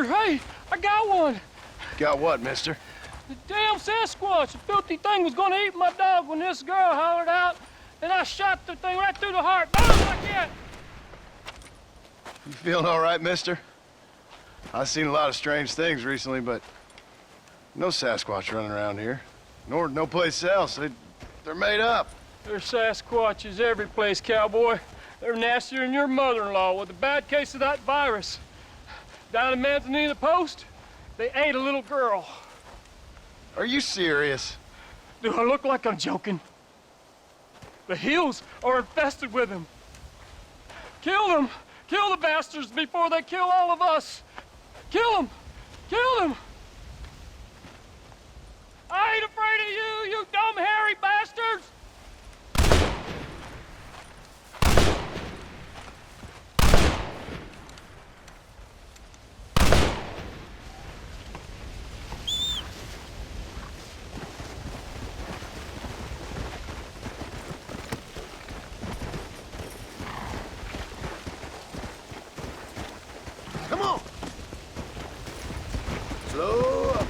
mister, hey, I got one. Got what, mister? The damn Sasquatch, the filthy thing was gonna eat my dog when this girl hollered out, and I shot the thing right through the heart. Boom, like that. You feeling all right, mister? I've seen a lot of strange things recently, but no Sasquatch running around here. Nor no place else. They're made up. There's Sasquatches every place, cowboy. They're nastier than your mother-in-law with a bad case of that virus. Down in Manzanita Post, they ate a little girl. Are you serious? Do I look like I'm joking? The hills are infested with them. Kill them! Kill the bastards before they kill all of us! Kill them! Kill them! I ain't afraid of you, you dumb hairy bastards! Come on! Slow up.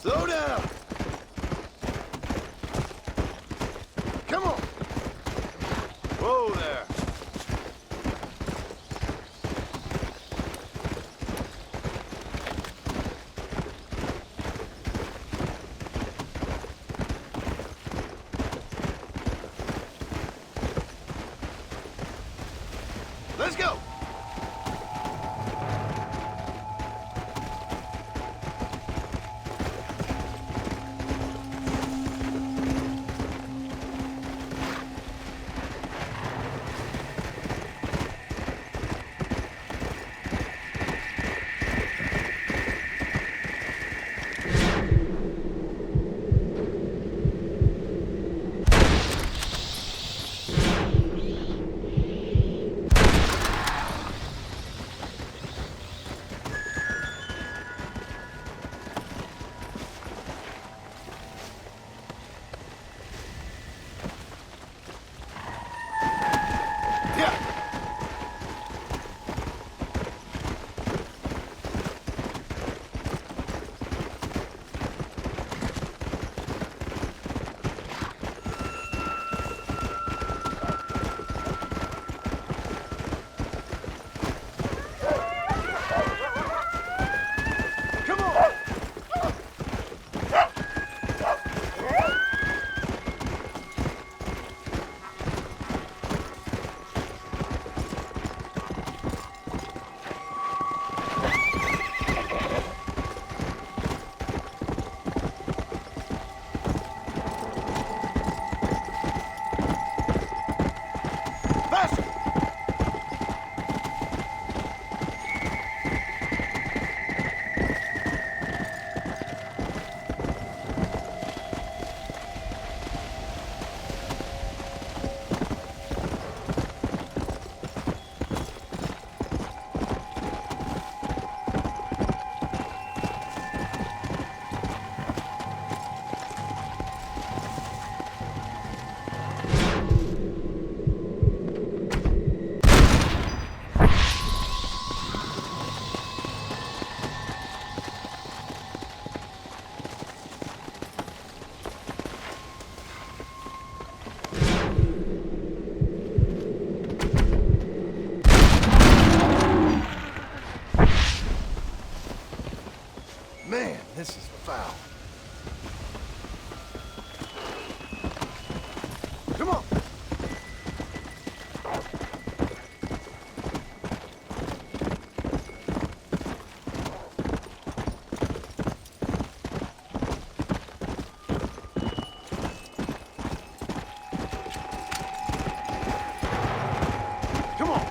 Slow down. Come on. Whoa there. Let's go. Man, this is foul. Come on. Come on.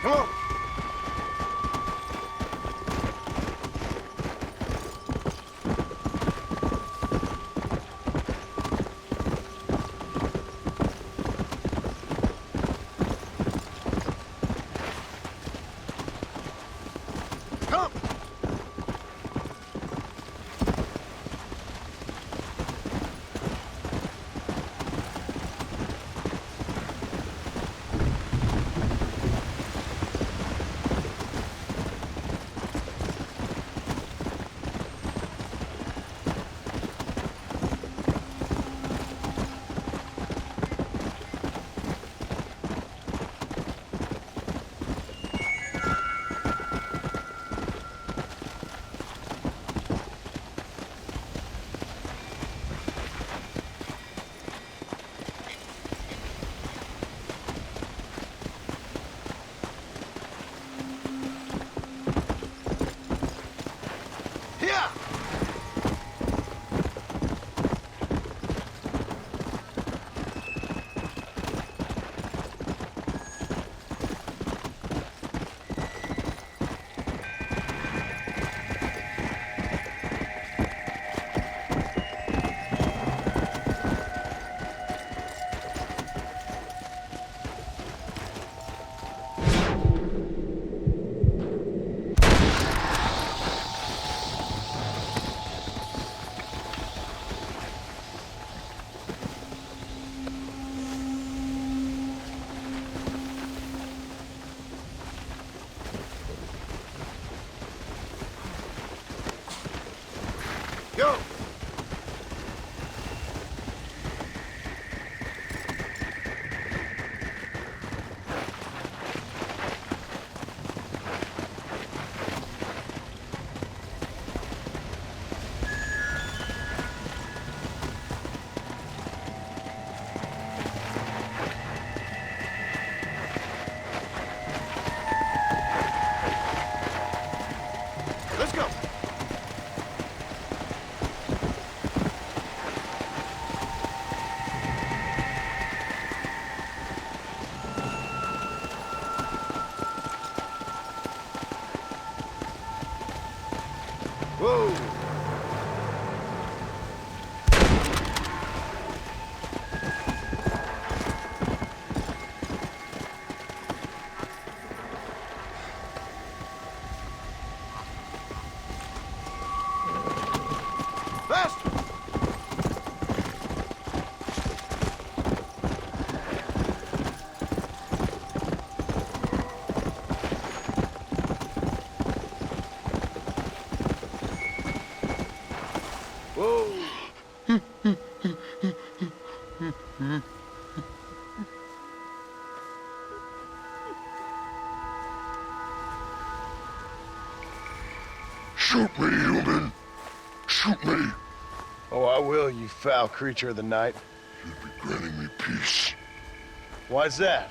Come on. Whoa! Faster! Whoa! Shoot me, human! Shoot me! Oh, I will, you foul creature of the night. You'd be granting me peace. Why's that?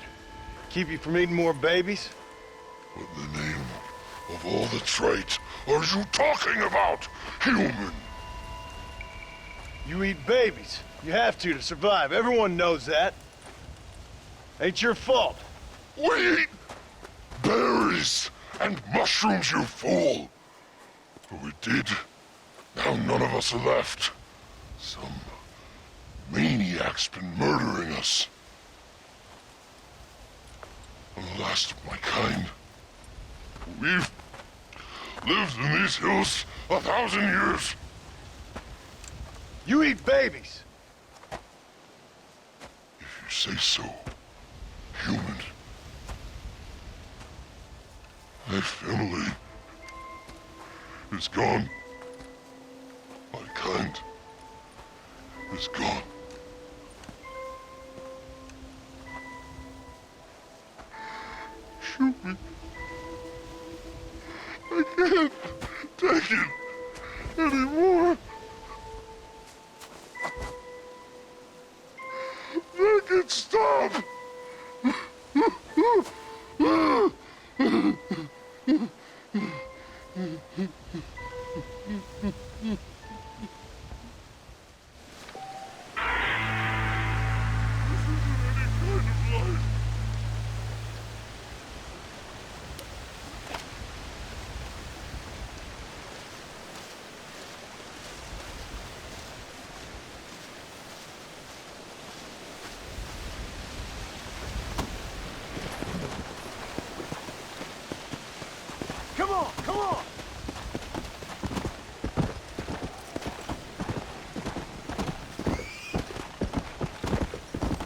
Keep you from eating more babies? What in the name of all that's right are you talking about, human? You eat babies. You have to survive. Everyone knows that. Ain't your fault. We eat berries and mushrooms, you fool! But we did. Now none of us are left. Some maniac's been murdering us. I'm the last of my kind. We've lived in these hills 1,000 years. You eat babies. If you say so, human. My family is gone. My kind is gone. Shoot me. I can't take it anymore. Make it stop. Come on, come on!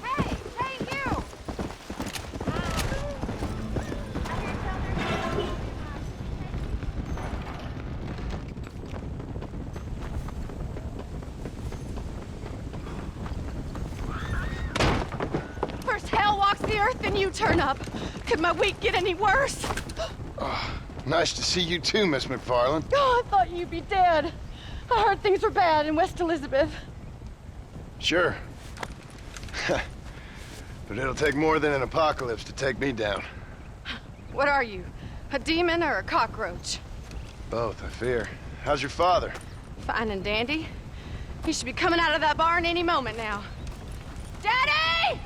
Hey, you! First hell walks the earth, then you turn up. Could my week get any worse? Nice to see you too, Miss McFarland. Oh, I thought you'd be dead. I heard things were bad in West Elizabeth. Sure. But it'll take more than an apocalypse to take me down. What are you? A demon or a cockroach? Both, I fear. How's your father? Fine and dandy. He should be coming out of that barn any moment now. Daddy!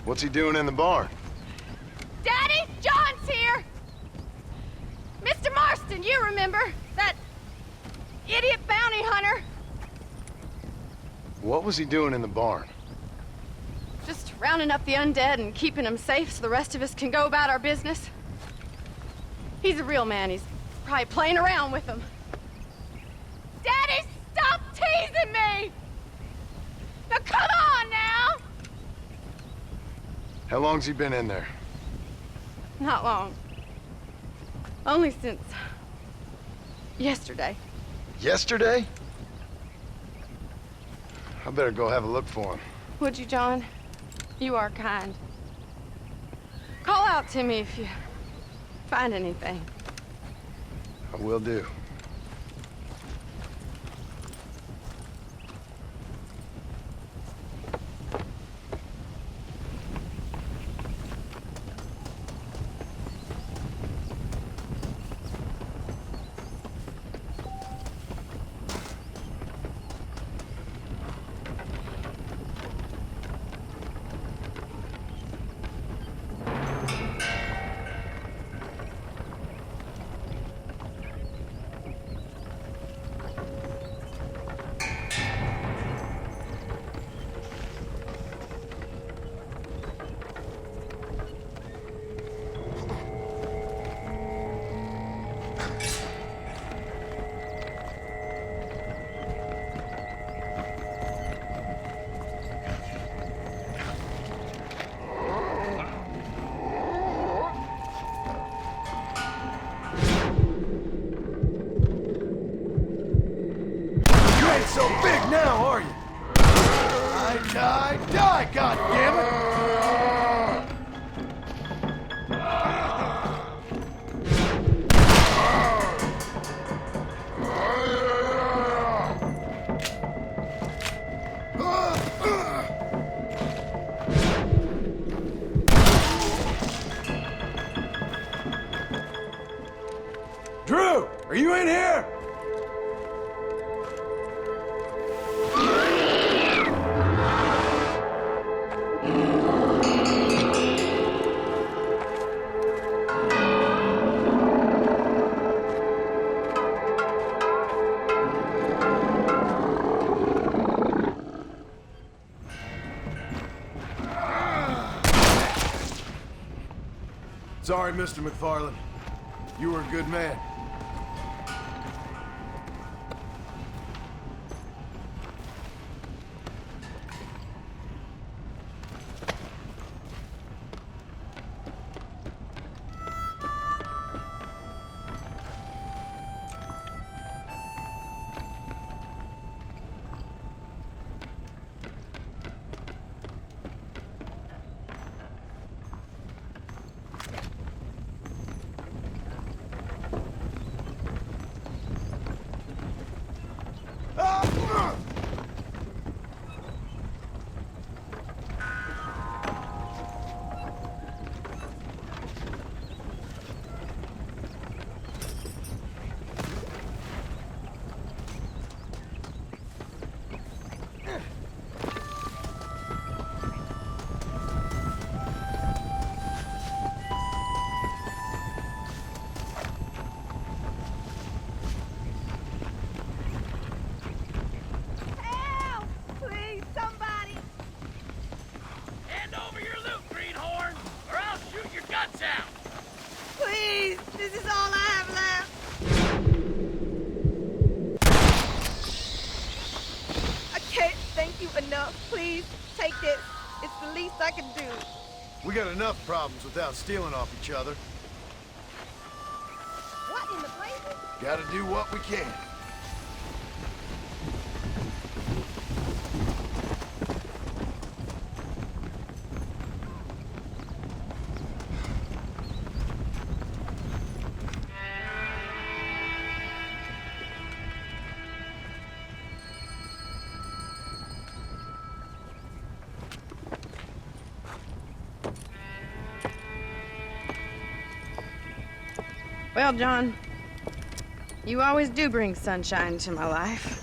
What's he doing in the barn? Daddy, John's here! Mr. Marston, you remember? That idiot bounty hunter. What was he doing in the barn? Just rounding up the undead and keeping them safe so the rest of us can go about our business. He's a real man. He's probably playing around with them. Daddy, stop teasing me! Now come on now! How long's he been in there? Not long. Only since yesterday. Yesterday? I better go have a look for him. Would you, John? You are kind. Call out to me if you find anything. I will do. so big now, are you? Die, goddammit! Drew, are you in here? Sorry, Mr. McFarland. You were a good man. We got enough problems without stealing off each other. What in the blazes? Gotta do what we can. Well, John, you always do bring sunshine to my life.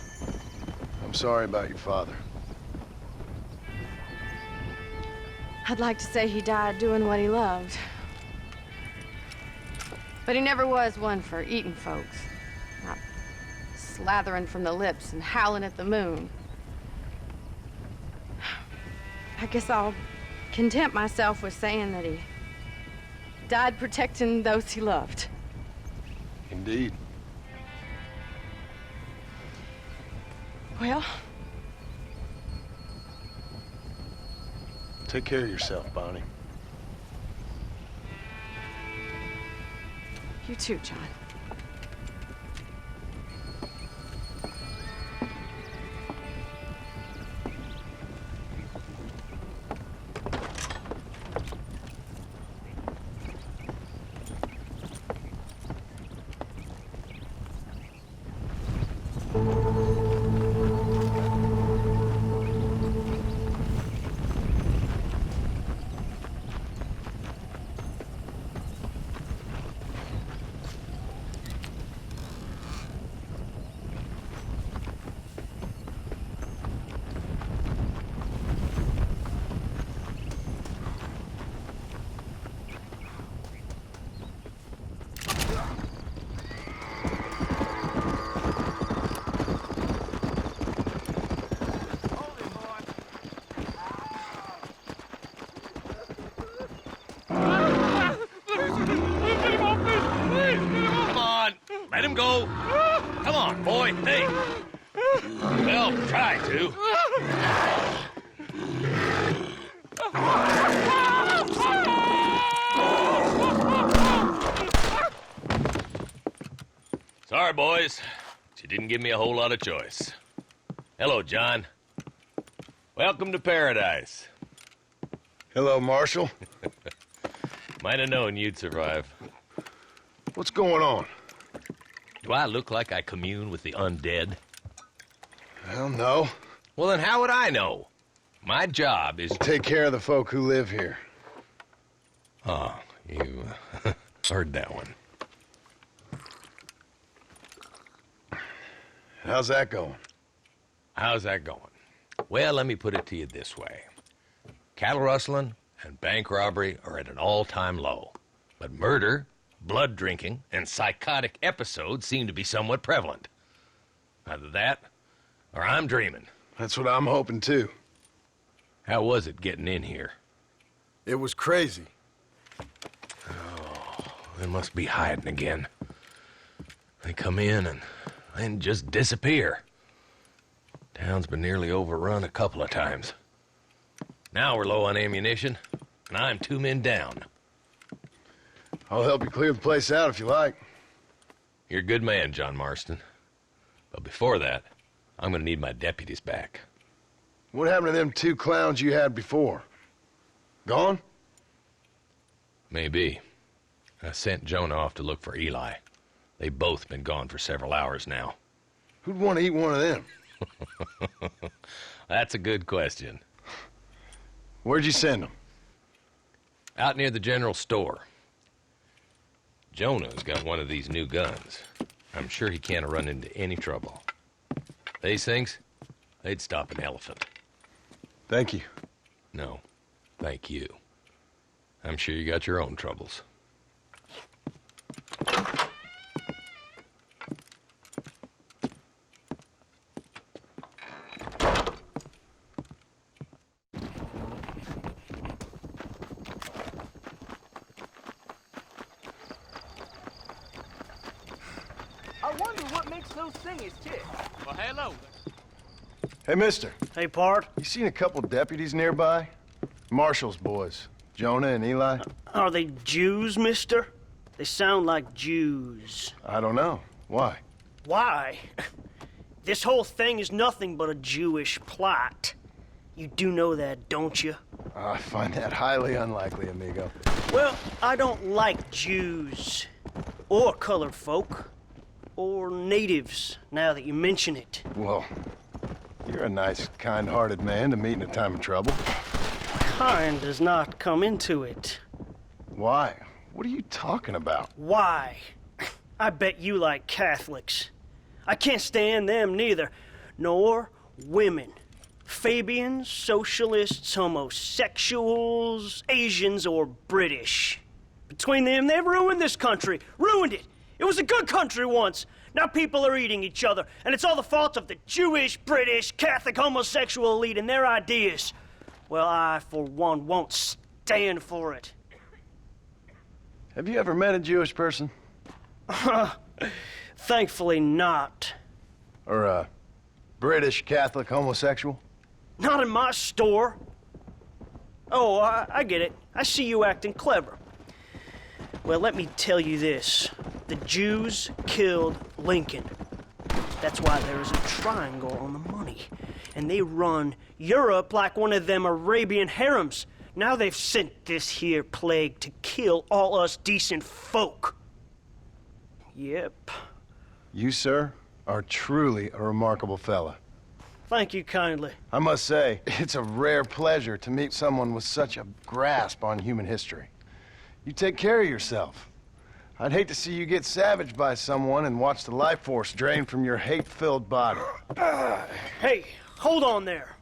I'm sorry about your father. I'd like to say he died doing what he loved. But he never was one for eating folks. Not slathering from the lips and howling at the moon. I guess I'll content myself with saying that he died protecting those he loved. Indeed. Well, take care of yourself, Bonnie. You too, John. Let him go. Come on, boy. Hey. Well, try to. Sorry, boys. But you didn't give me a whole lot of choice. Hello, John. Welcome to paradise. Hello, Marshal. Might have known you'd survive. What's going on? Do I look like I commune with the undead? Hell no. Well, then how would I know? My job is... Take care of the folk who live here. Oh, you heard that one. How's that going? How's that going? Well, let me put it to you this way. Cattle rustling and bank robbery are at an all-time low. But murder, blood drinking, and psychotic episodes seem to be somewhat prevalent. Either that, or I'm dreaming. That's what I'm hoping, too. How was it getting in here? It was crazy. Oh, they must be hiding again. They come in and then just disappear. Town's been nearly overrun a couple of times. Now we're low on ammunition, and I'm 2 men down. I'll help you clear the place out if you like. You're a good man, John Marston. But before that, I'm gonna need my deputies back. What happened to them 2 clowns you had before? Gone? Maybe. I sent Jonah off to look for Eli. They've both been gone for several hours now. Who'd want to eat one of them? That's a good question. Where'd you send them? Out near the general store. Jonah's got one of these new guns. I'm sure he can't run into any trouble. These things, they'd stop an elephant. Thank you. No, thank you. I'm sure you got your own troubles. I wonder what makes those thingies tick. Well, hello. Hey, mister. Hey, Pard. You seen a couple deputies nearby? Marshall's boys. Jonah and Eli? Are they Jews, mister? They sound like Jews. I don't know. Why? Why? This whole thing is nothing but a Jewish plot. You do know that, don't you? I find that highly unlikely, amigo. Well, I don't like Jews. Or colored folk. Or natives, now that you mention it. Well, you're a nice, kind-hearted man to meet in a time of trouble. Kind does not come into it. Why? What are you talking about? Why? I bet you like Catholics. I can't stand them neither. Nor women. Fabians, socialists, homosexuals, Asians, or British. Between them, they've ruined this country. Ruined it. It was a good country once. Now people are eating each other, and it's all the fault of the Jewish, British, Catholic, homosexual elite and their ideas. Well, I, for one, won't stand for it. Have you ever met a Jewish person? Thankfully not. Or a British Catholic homosexual? Not in my store. Oh, I get it. I see you acting clever. Well, let me tell you this. The Jews killed Lincoln. That's why there is a triangle on the money. And they run Europe like one of them Arabian harems. Now they've sent this here plague to kill all us decent folk. Yep. You, sir, are truly a remarkable fella. Thank you kindly. I must say, it's a rare pleasure to meet someone with such a grasp on human history. You take care of yourself. I'd hate to see you get savaged by someone and watch the life force drain from your hate-filled body. Hey, hold on there.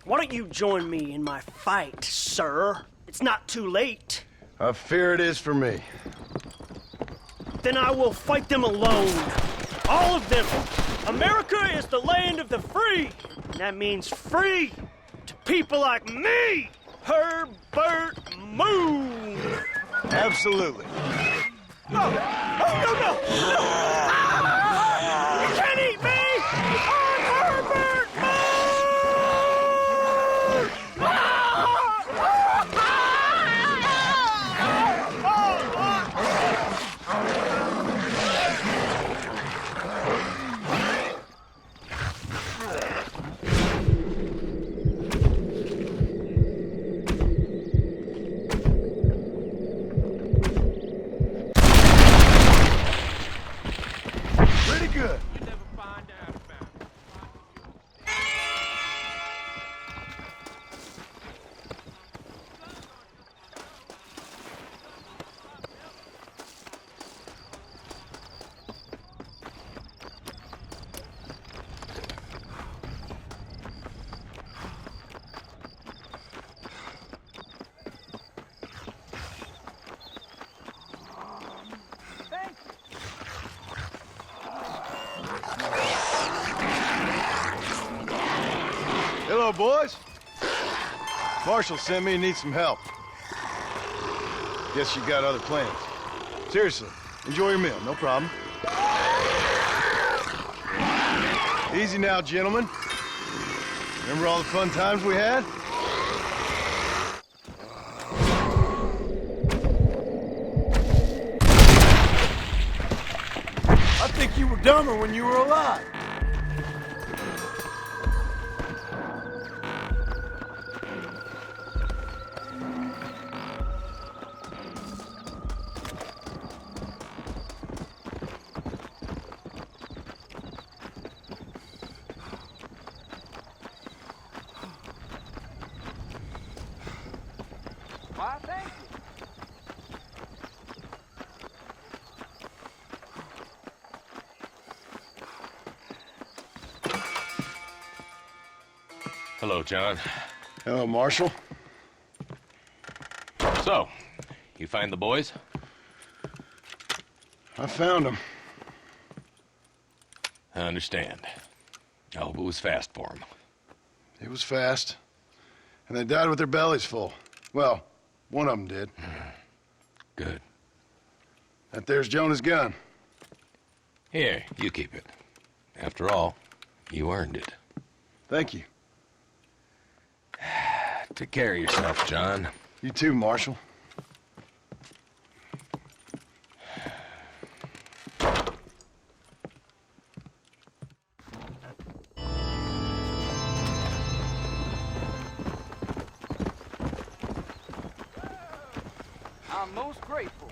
Why don't you join me in my fight, sir? It's not too late. I fear it is for me. Then I will fight them alone. All of them. America is the land of the free. And that means free to people like me, Herbert Moon. Absolutely. No! Oh, no, no! No! Ah! You can't eat me! I'm Herbert Moon! Hello, boys. Marshall sent me and needs some help. Guess you got other plans. Seriously, enjoy your meal, no problem. Easy now, gentlemen. Remember all the fun times we had? I think you were dumber when you were alive. Why, thank you. Hello, John. Hello, Marshall. So, you find the boys? I found them. I understand. I hope it was fast for them. It was fast. And they died with their bellies full. Well, one of them did. Good. That there's Jonah's gun. Here, you keep it. After all, you earned it. Thank you. Take care of yourself, John. You too, Marshall. I'm most grateful.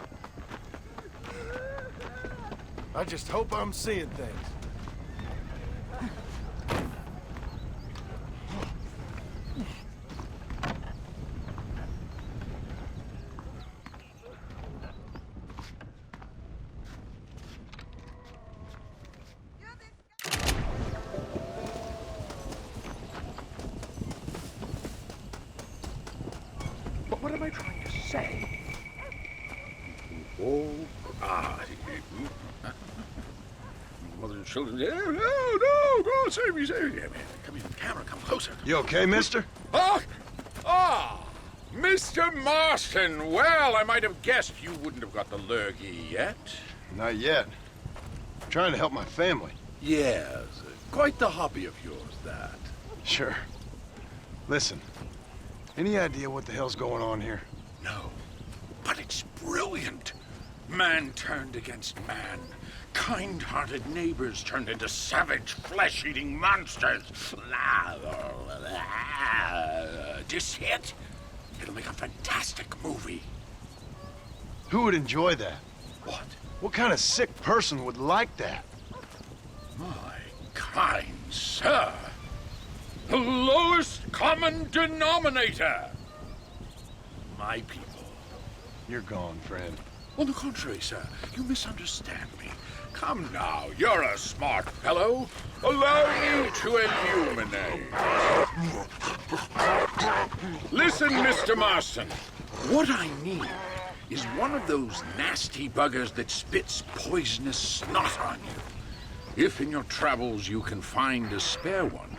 I just hope I'm seeing things. But what am I trying to say? Mother and children. No, go save me. Come here, camera, come closer. You okay, mister? Mr. Marston. Well, I might have guessed you wouldn't have got the lurgy yet. Not yet. I'm trying to help my family. Yes, quite the hobby of yours, that. Sure. Listen, any idea what the hell's going on here? No, but it's brilliant. Man turned against man. Kind-hearted neighbors turned into savage, flesh-eating monsters. Do you see it? It'll make a fantastic movie. Who would enjoy that? What? What kind of sick person would like that? My kind sir. The lowest common denominator. My people. You're gone, friend. On the contrary, sir, you misunderstand me. Come now, you're a smart fellow. Allow me to illuminate. Listen, Mr. Marston. What I need is one of those nasty buggers that spits poisonous snot on you. If in your travels you can find a spare one,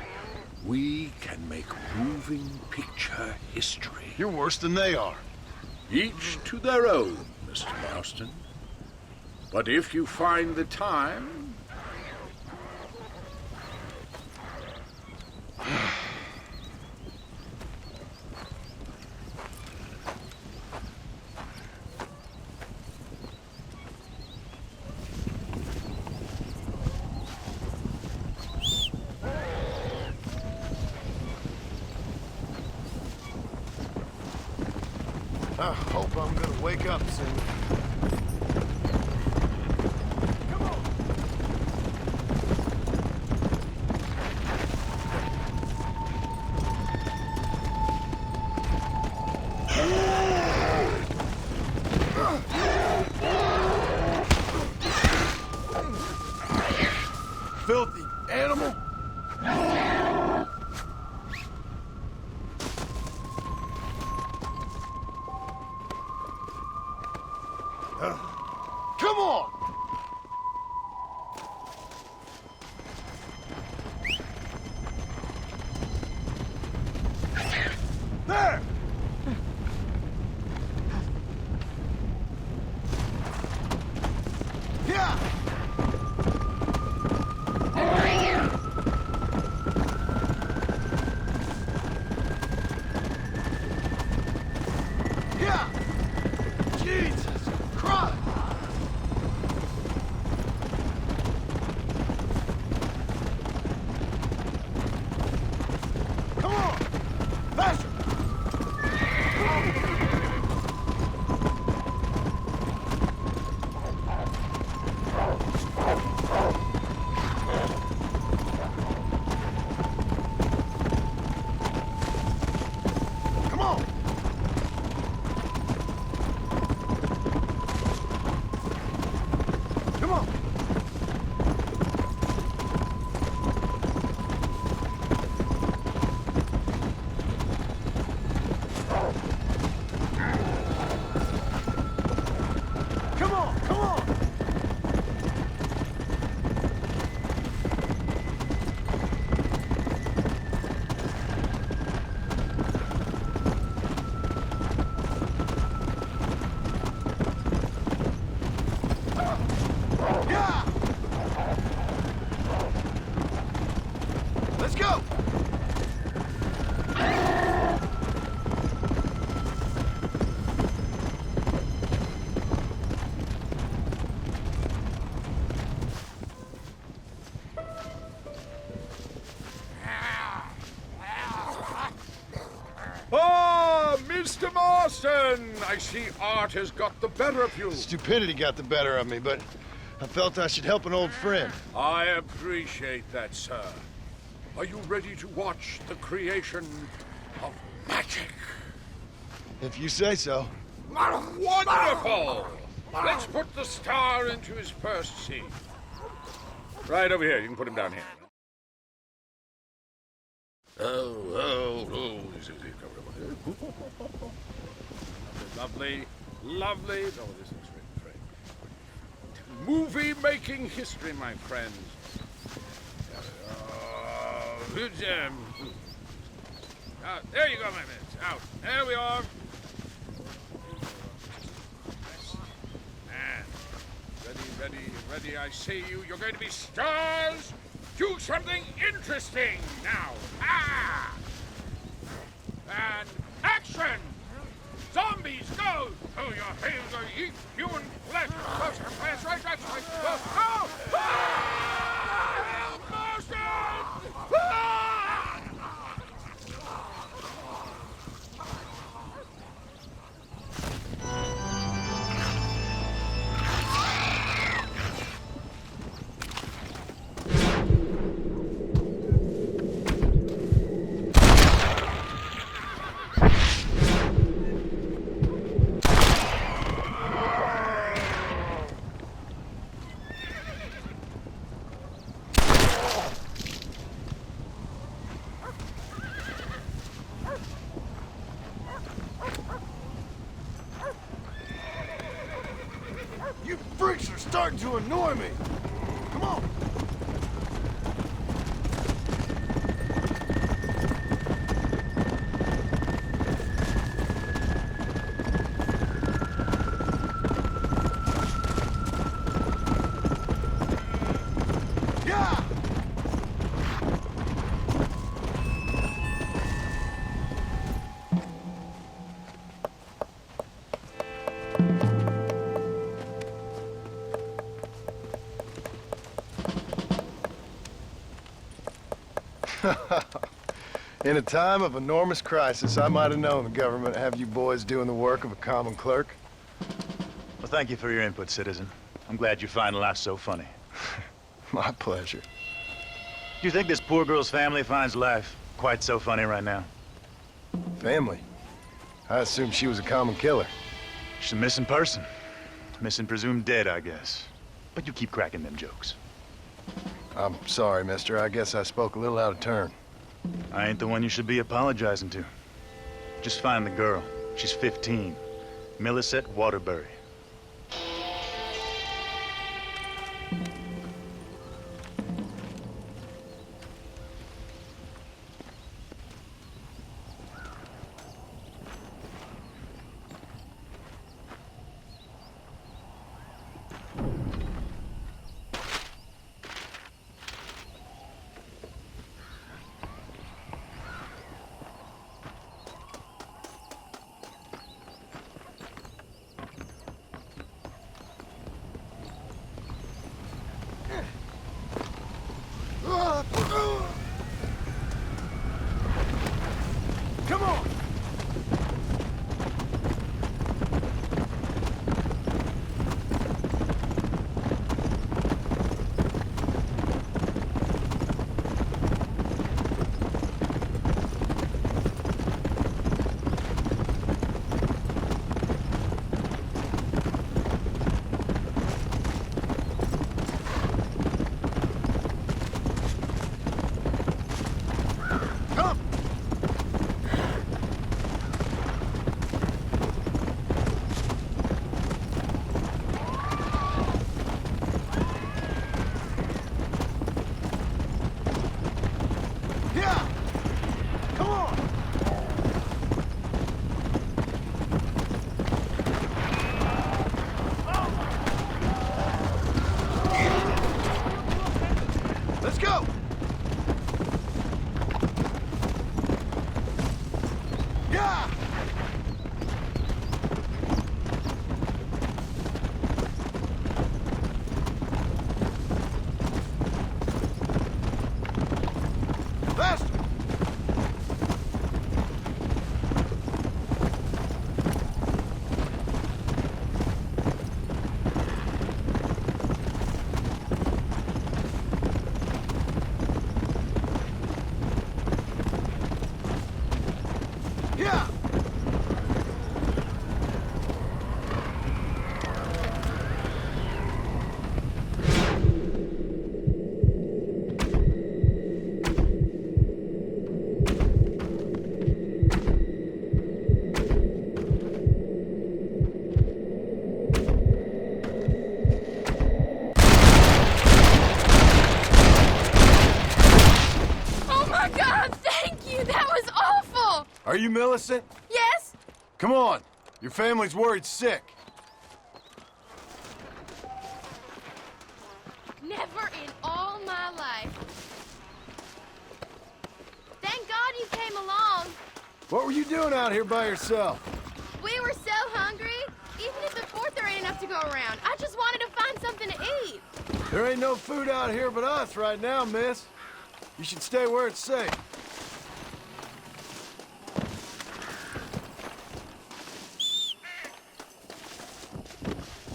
we can make moving picture history. You're worse than they are. Each to their own, Mr. Marston. But if you find the time... I hope I'm gonna wake up soon. Filthy animal! Come on! Come on! Come on, come on! Yeah! Let's go! Ah, Mr. Marston! I see art has got the better of you. Stupidity got the better of me, but I felt I should help an old friend. I appreciate that, sir. Are you ready to watch the creation of magic? If you say so. Wonderful! Let's put the star into his first scene. Right over here. You can put him down here. Oh. Lovely, lovely. Oh, this looks great. Movie-making history, my friends. There you go, my friends. Out. There we are. And ready. I see you. You're going to be stars. Do something interesting now. And action! Zombies, go! Oh, your hands are eat human flesh. Right. Go! Marston! You freaks are starting to annoy me! Come on! Yeah! In a time of enormous crisis, I might have known the government would have you boys doing the work of a common clerk. Well, thank you for your input, citizen. I'm glad you find life so funny. My pleasure. Do you think this poor girl's family finds life quite so funny right now? Family? I assumed she was a common killer. She's a missing person. Missing presumed dead, I guess. But you keep cracking them jokes. I'm sorry, mister. I guess I spoke a little out of turn. I ain't the one you should be apologizing to. Just find the girl. She's 15. Millicent Waterbury. Come on! go! Yeah! Faster! Yeah! Oh my God, thank you! That was awful! Are you Millicent? Yes? Come on. Your family's worried sick. Never in all my life. Thank God you came along. What were you doing out here by yourself? We were so hungry. Even at the fort, there ain't enough to go around. I just wanted to find something to eat. There ain't no food out here but us right now, miss. You should stay where it's safe.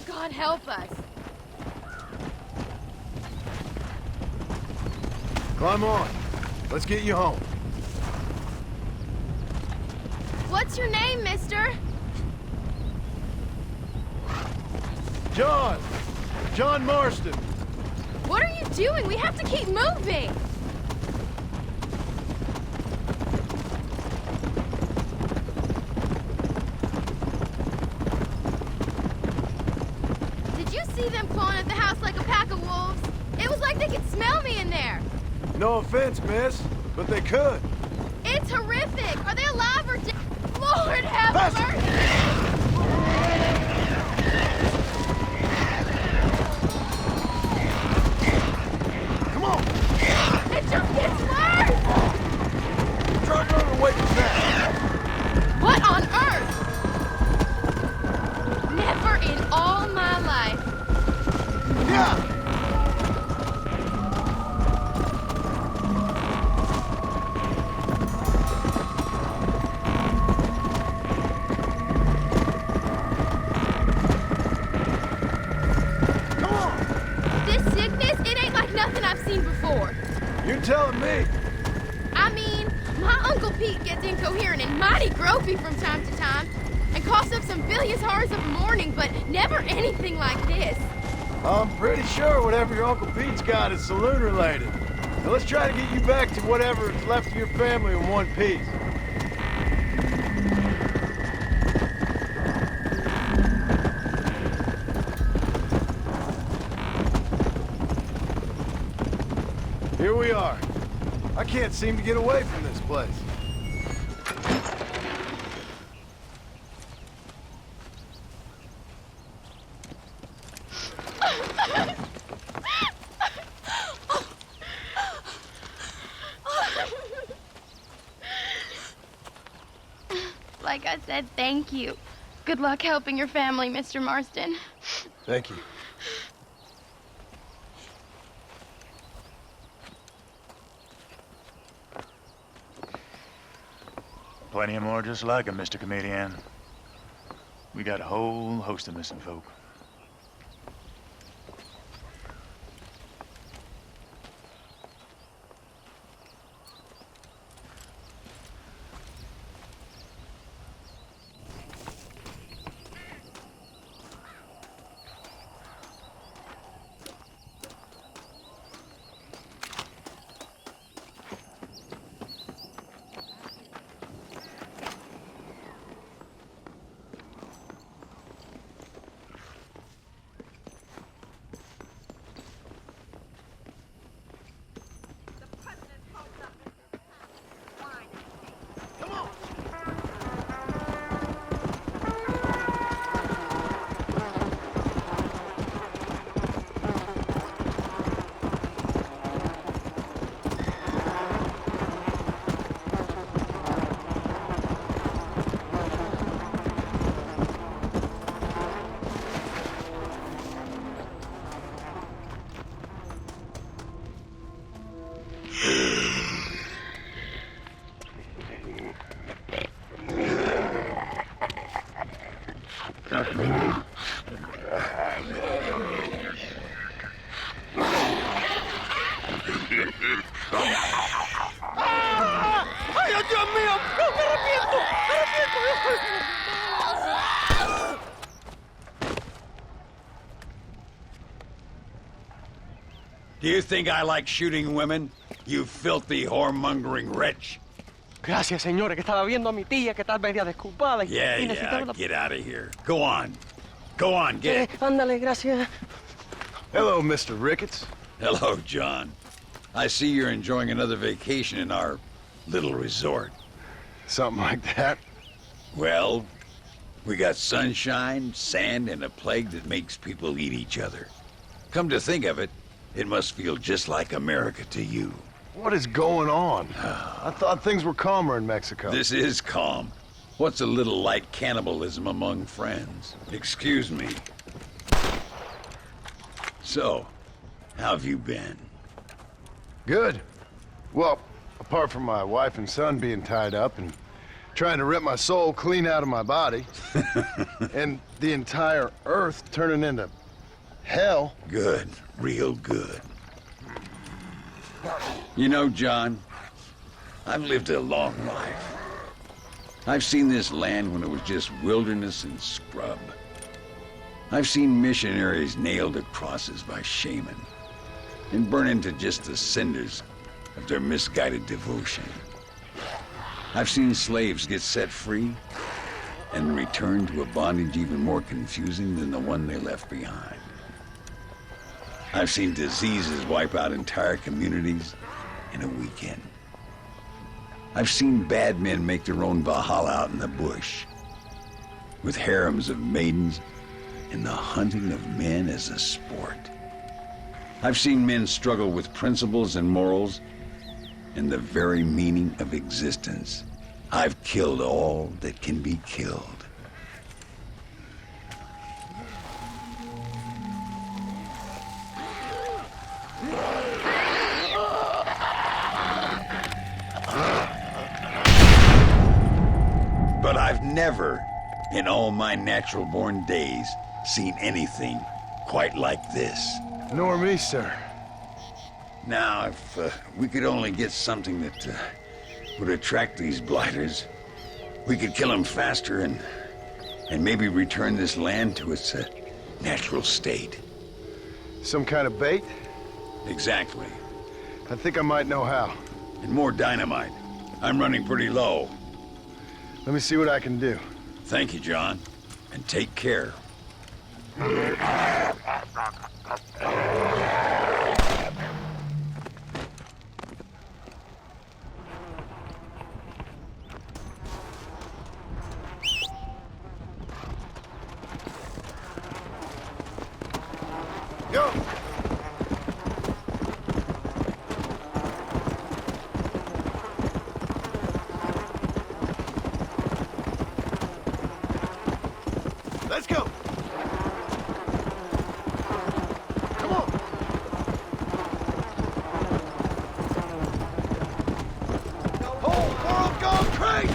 God help us. Climb on. Let's get you home. What's your name, mister? John! John Marston! What are you doing? We have to keep moving. Did you see them clawing at the house like a pack of wolves? It was like they could smell me in there. No offense, miss, but they could. It's horrific. Are they alive or dead? Lord have Faster! mercy. Come on! It just gets worse. Try running away from that. What on earth? Never in all my life. Yeah! Come on! This sickness, it ain't like nothing I've seen before. You're telling me. I mean, my Uncle Pete gets incoherent and mighty gropey from time to time, and coughs up some bilious horrors of mourning, but never anything like this. I'm pretty sure whatever your Uncle Pete's got is saloon-related. Now let's try to get you back to whatever is left of your family in one piece. Here we are. I can't seem to get away from this place. Like I said, thank you. Good luck helping your family, Mr. Marston. Thank you. Plenty of more just like him, Mr. Comedian. We got a whole host of missing folk. Do you think I like shooting women? You filthy, whoremongering wretch. Gracias, señores, que estaba viendo a mi tía que tal media desculpada. Yeah, get out of here. Go on. Go on, get it. Ándale, gracias. Hello, Mr. Ricketts. Hello, John. I see you're enjoying another vacation in our little resort. Something like that. Well, we got sunshine, sand, and a plague that makes people eat each other. Come to think of it, it must feel just like America to you. What is going on? I thought things were calmer in Mexico. This is calm. What's a little light cannibalism among friends? Excuse me. So, how have you been? Good. Well, apart from my wife and son being tied up and trying to rip my soul clean out of my body, and the entire Earth turning into hell. Good. Real good. You know, John, I've lived a long life. I've seen this land when it was just wilderness and scrub. I've seen missionaries nailed to crosses by shaman and burn into just the cinders of their misguided devotion. I've seen slaves get set free and return to a bondage even more confusing than the one they left behind. I've seen diseases wipe out entire communities in a weekend. I've seen bad men make their own Valhalla out in the bush, with harems of maidens and the hunting of men as a sport. I've seen men struggle with principles and morals and the very meaning of existence. I've killed all that can be killed. But I've never, in all my natural-born days, seen anything quite like this. Nor me, sir. Now, if we could only get something that would attract these blighters, we could kill them faster and maybe return this land to its natural state. Some kind of bait? Exactly. I think I might know how. And more dynamite. I'm running pretty low. Let me see what I can do. Thank you, John. And take care. Go! Let's go! Come on! Whole world gone crazy!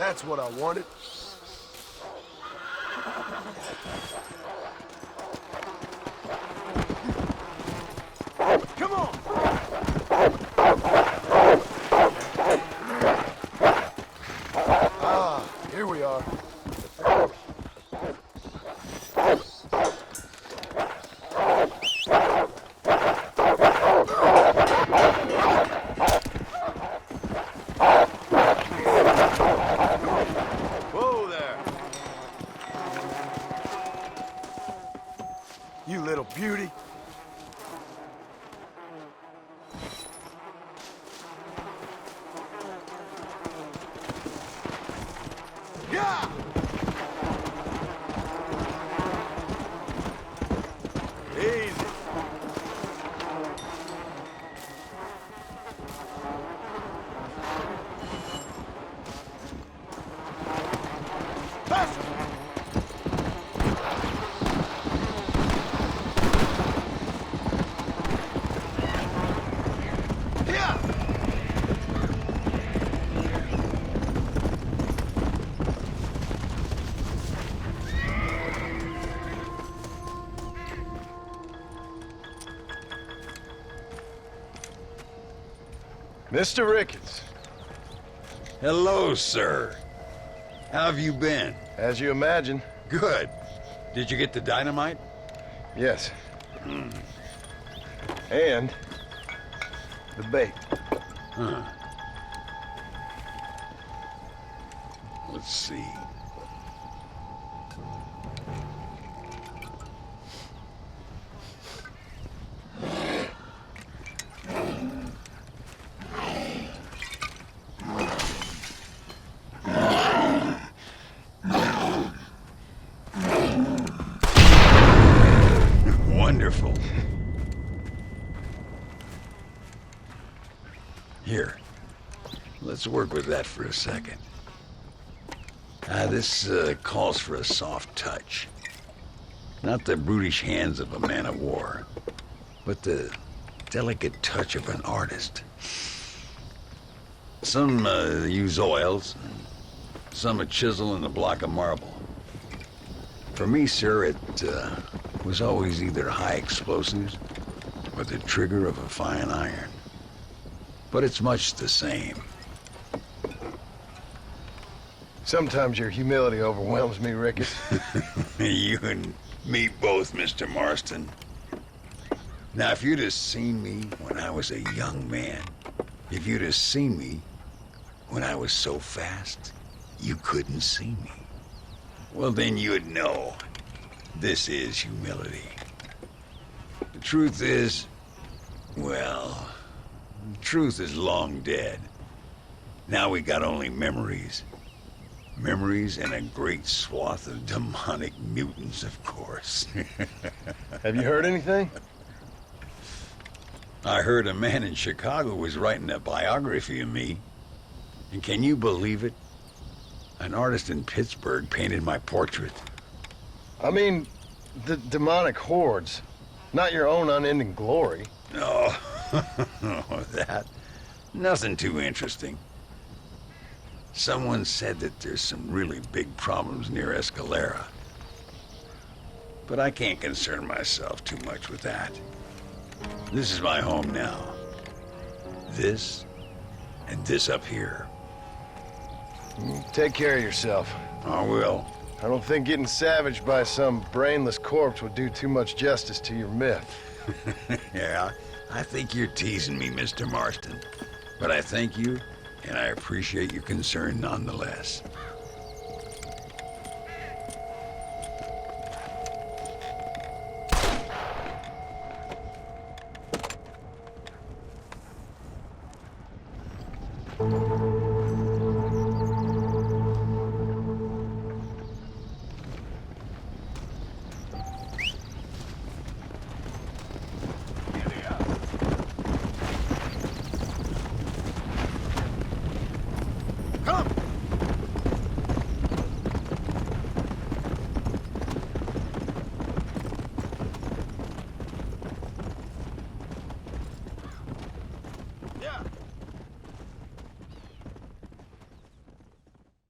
That's what I wanted. Come on! Ah, here we are. Whoa there. You little beauty. Yeah! Easy. Faster! Yeah! Mr. Ricketts, Hello, sir. How have you been? as you imagine, Good. Did you get the dynamite? yes. And the bait. Huh. Let's see. Wonderful. Here, let's work with that for a second. This calls for a soft touch. Not the brutish hands of a man of war, but the delicate touch of an artist. Some use oils, some a chisel and a block of marble. For me, sir, it was always either high explosives or the trigger of a fine iron. But it's much the same. Sometimes your humility overwhelms me, Ricketts. You and me both, Mr. Marston. Now, if you'd have seen me when I was a young man, if you'd have seen me when I was so fast, you couldn't see me. Well, then you'd know this is humility. The truth is, well, the truth is long dead. Now we got only memories. Memories and a great swath of demonic mutants, of course. Have you heard anything? I heard a man in Chicago was writing a biography of me. And can you believe it? An artist in Pittsburgh painted my portrait. I mean, the demonic hordes, not your own unending glory. No, that. Nothing too interesting. Someone said that there's some really big problems near Escalera. But I can't concern myself too much with that. This is my home now. This, and this up here. Take care of yourself. I will. I don't think getting savaged by some brainless corpse would do too much justice to your myth. Yeah, I think you're teasing me, Mr. Marston. But I thank you, and I appreciate your concern nonetheless.